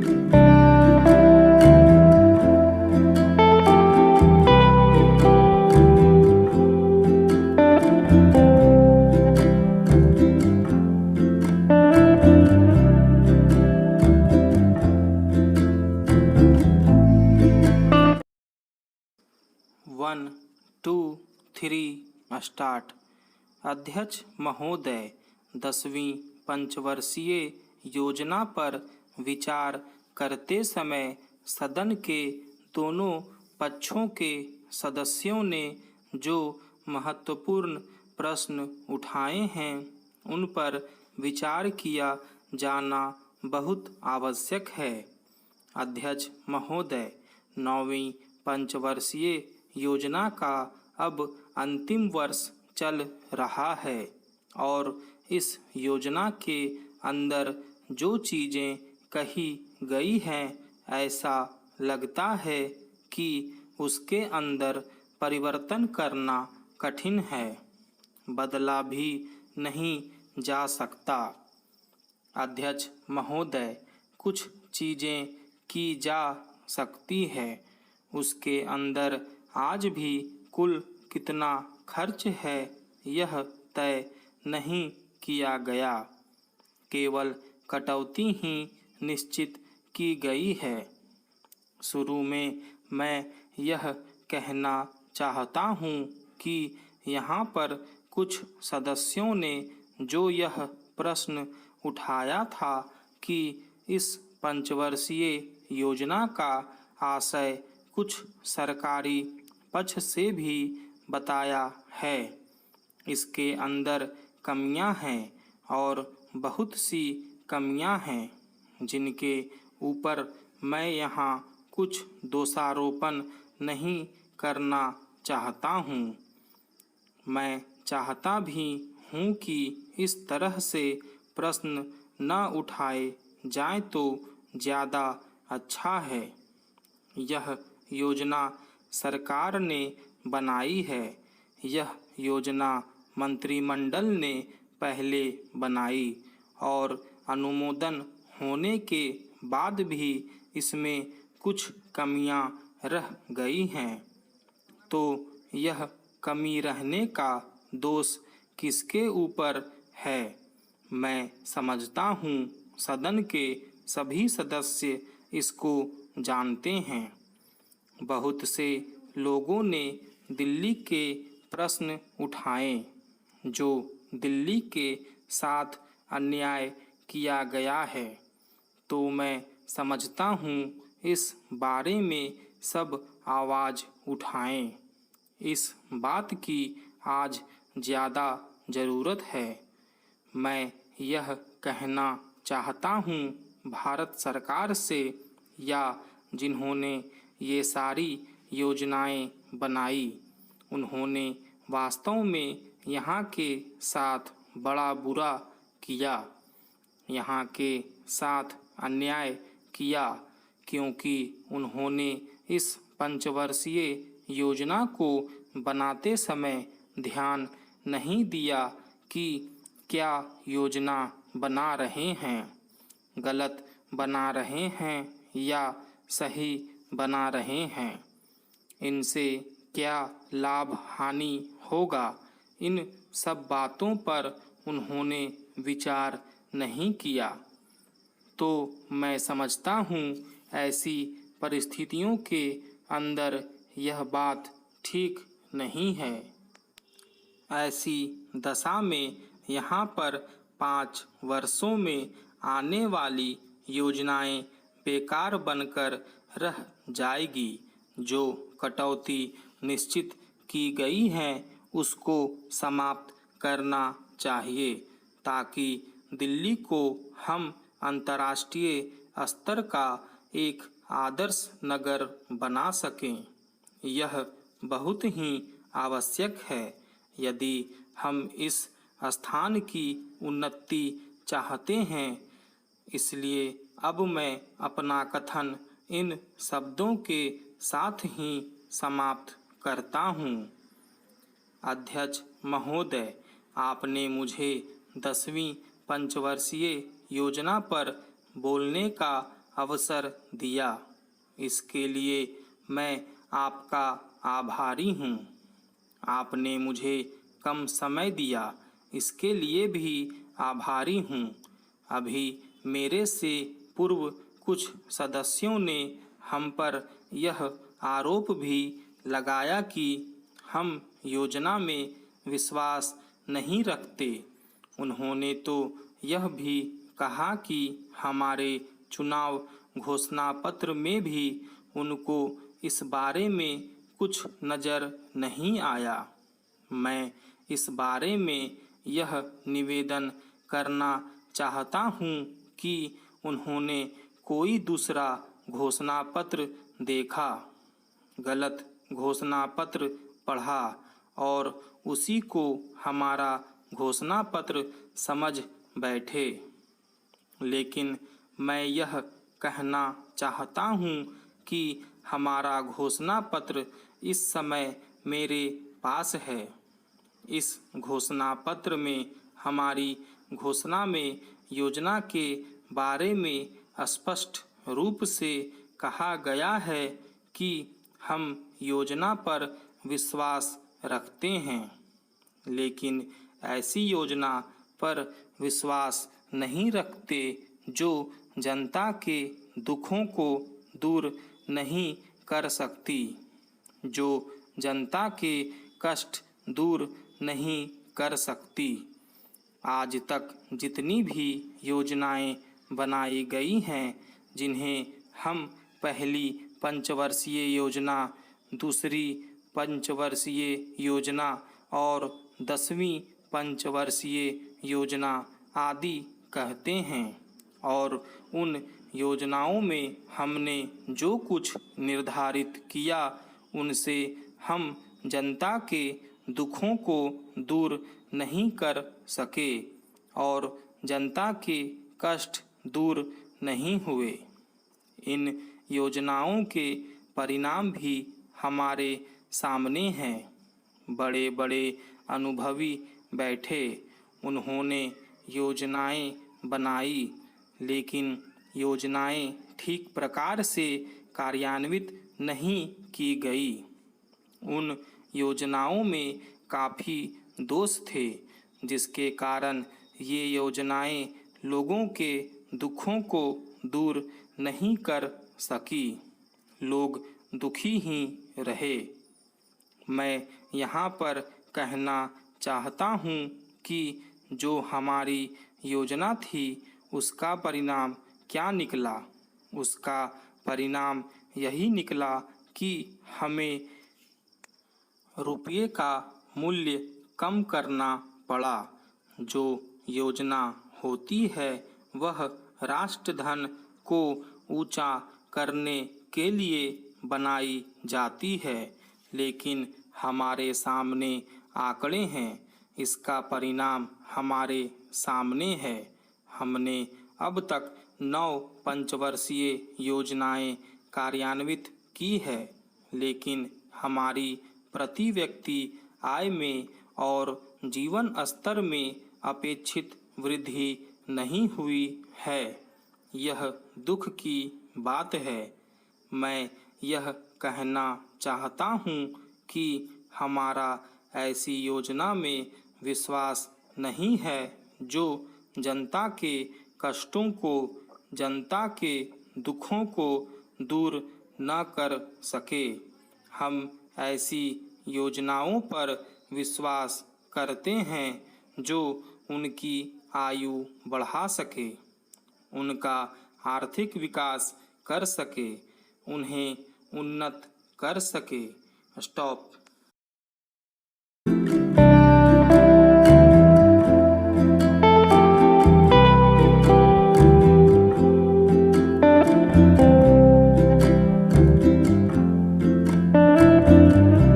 One two three start. अध्यक्ष महोदय, 10वीं पंचवर्षीय योजना पर विचार करते समय सदन के दोनों पक्षों के सदस्यों ने जो महत्वपूर्ण प्रश्न उठाए हैं उन पर विचार किया जाना बहुत आवश्यक है। अध्यक्ष महोदय, 9वीं पंचवर्षीय योजना का अब अंतिम वर्ष चल रहा है और इस योजना के अंदर जो चीज़ें कही गई हैं ऐसा लगता है कि उसके अंदर परिवर्तन करना कठिन है, बदला भी नहीं जा सकता। अध्यक्ष महोदय, कुछ चीज़ें की जा सकती है, उसके अंदर आज भी कुल कितना खर्च है यह तय नहीं किया गया, केवल कटौती ही निश्चित की गई है। शुरू में मैं यह कहना चाहता हूँ कि यहाँ पर कुछ सदस्यों ने जो यह प्रश्न उठाया था कि इस पंचवर्षीय योजना का आशय कुछ सरकारी पक्ष से भी बताया है, इसके अंदर कमियां हैं और बहुत सी कमियां हैं जिनके ऊपर मैं यहाँ कुछ दोषारोपण नहीं करना चाहता हूँ। मैं चाहता भी हूँ कि इस तरह से प्रश्न न उठाए जाएं तो ज़्यादा अच्छा है। यह योजना सरकार ने बनाई है, यह योजना मंत्रिमंडल ने पहले बनाई और अनुमोदन होने के बाद भी इसमें कुछ कमियां रह गई हैं, तो यह कमी रहने का दोष किसके ऊपर है? मैं समझता हूँ सदन के सभी सदस्य इसको जानते हैं। बहुत से लोगों ने दिल्ली के प्रश्न उठाए, जो दिल्ली के साथ अन्याय किया गया है, तो मैं समझता हूँ इस बारे में सब आवाज़ उठाएं। इस बात की आज ज़्यादा ज़रूरत है। मैं यह कहना चाहता हूँ भारत सरकार से या जिन्होंने ये सारी योजनाएं बनाई, उन्होंने वास्तव में यहाँ के साथ बड़ा बुरा किया, यहाँ के साथ अन्याय किया, क्योंकि उन्होंने इस पंचवर्षीय योजना को बनाते समय ध्यान नहीं दिया कि क्या योजना बना रहे हैं, गलत बना रहे हैं या सही बना रहे हैं, इनसे क्या लाभ हानि होगा, इन सब बातों पर उन्होंने विचार नहीं किया। तो मैं समझता हूँ ऐसी परिस्थितियों के अंदर यह बात ठीक नहीं है। ऐसी दशा में यहाँ पर 5 वर्षों में आने वाली योजनाएं बेकार बनकर रह जाएगी। जो कटौती निश्चित की गई हैं उसको समाप्त करना चाहिए, ताकि दिल्ली को हम अंतर्राष्ट्रीय स्तर का एक आदर्श नगर बना सकें। यह बहुत ही आवश्यक है यदि हम इस स्थान की उन्नति चाहते हैं। इसलिए अब मैं अपना कथन इन शब्दों के साथ ही समाप्त करता हूँ। अध्यक्ष महोदय, आपने मुझे 10वीं पंचवर्षीय योजना पर बोलने का अवसर दिया। इसके लिए मैं आपका आभारी हूँ। आपने मुझे कम समय दिया, इसके लिए भी आभारी हूँ। अभी मेरे से पूर्व कुछ सदस्यों ने हम पर यह आरोप भी लगाया कि हम योजना में विश्वास नहीं रखते। उन्होंने तो यह भी कहा कि हमारे चुनाव घोषणा पत्र में भी उनको इस बारे में कुछ नज़र नहीं आया। मैं इस बारे में यह निवेदन करना चाहता हूँ कि उन्होंने कोई दूसरा घोषणा पत्र देखा, गलत घोषणा पत्र पढ़ा और उसी को हमारा घोषणा पत्र समझ बैठे। लेकिन मैं यह कहना चाहता हूँ कि हमारा घोषणा पत्र इस समय मेरे पास है। इस घोषणा पत्र में हमारी घोषणा में योजना के बारे में स्पष्ट रूप से कहा गया है कि हम योजना पर विश्वास रखते हैं, लेकिन ऐसी योजना पर विश्वास नहीं रखते जो जनता के दुखों को दूर नहीं कर सकती, जो जनता के कष्ट दूर नहीं कर सकती। आज तक जितनी भी योजनाएं बनाई गई हैं, जिन्हें हम पहली पंचवर्षीय योजना, दूसरी पंचवर्षीय योजना और 10वीं पंचवर्षीय योजना आदि कहते हैं, और उन योजनाओं में हमने जो कुछ निर्धारित किया उनसे हम जनता के दुखों को दूर नहीं कर सके और जनता के कष्ट दूर नहीं हुए। इन योजनाओं के परिणाम भी हमारे सामने हैं। बड़े बड़े अनुभवी बैठे, उन्होंने योजनाएं बनाई, लेकिन योजनाएं ठीक प्रकार से कार्यान्वित नहीं की गई। उन योजनाओं में काफ़ी दोष थे, जिसके कारण ये योजनाएं लोगों के दुखों को दूर नहीं कर सकी। लोग दुखी ही रहे। मैं यहाँ पर कहना चाहता हूँ कि जो हमारी योजना थी उसका परिणाम क्या निकला। उसका परिणाम यही निकला कि हमें रुपये का मूल्य कम करना पड़ा। जो योजना होती है वह राष्ट्रधन को ऊंचा करने के लिए बनाई जाती है, लेकिन हमारे सामने आंकड़े हैं। इसका परिणाम हमारे सामने है। हमने अब तक 9 पंचवर्षीय योजनाएं कार्यान्वित की है, लेकिन हमारी प्रति व्यक्ति आय में और जीवन स्तर में अपेक्षित वृद्धि नहीं हुई है। यह दुख की बात है। मैं यह कहना चाहता हूँ कि हमारा ऐसी योजना में विश्वास नहीं है जो जनता के कष्टों को, जनता के दुखों को दूर न कर सके। हम ऐसी योजनाओं पर विश्वास करते हैं जो उनकी आयु बढ़ा सके, उनका आर्थिक विकास कर सके, उन्हें उन्नत कर सके। स्टॉप।